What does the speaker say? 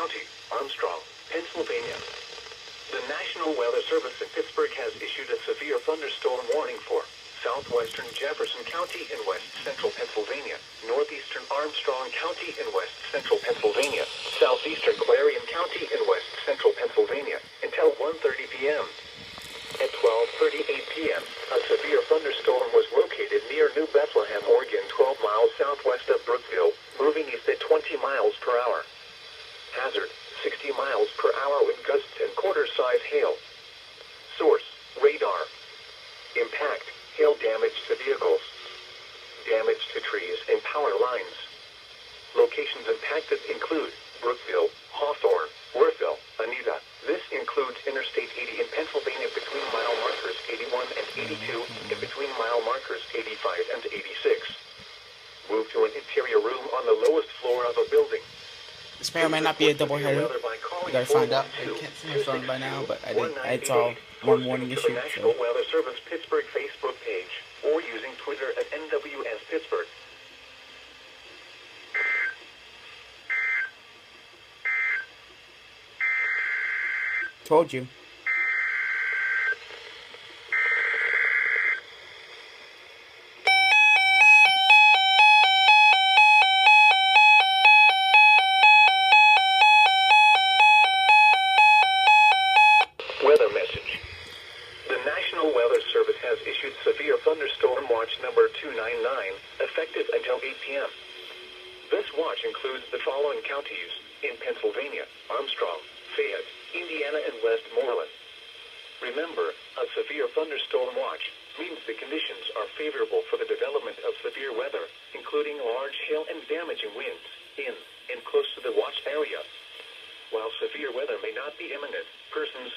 County, Armstrong, Pennsylvania. The National Weather Service in Pittsburgh has issued a severe thunderstorm warning for southwestern Jefferson County in west central Pennsylvania, northeastern Armstrong County in west central Pennsylvania, southeastern Clarion County in west central Pennsylvania, until 1:30 p.m. At 12:38 p.m., a severe thunderstorm was located near New Bethlehem, Oregon, 12 miles southwest of Brookville, moving east at 20 miles per hour. Hazard, 60 miles per hour with gusts and quarter-size hail. Source, radar. Impact, hail damage to vehicles. Damage to trees and power lines. Locations impacted include Brookville, Hawthorne, Worthville, Anita. This includes Interstate 80 in Pennsylvania between mile markers 81 and 82 and between mile markers 85 and 86. Move to an interior room on the lowest floor of a building. This may or may not be a double header. You gotta find out. I can't see my phone by now, but I saw one morning issue. National Weather Service Pittsburgh Facebook page or using Twitter at NWS Pittsburgh. Told you. Weather message. The National Weather Service has issued severe thunderstorm watch number 299, effective until 8 p.m. This watch includes the following counties in Pennsylvania: Armstrong, Fayette, Indiana, and Westmoreland. Remember, a severe thunderstorm watch means the conditions are favorable for the development of severe weather, including large hail and damaging winds, in and close to the watched area. While severe weather may not be imminent, persons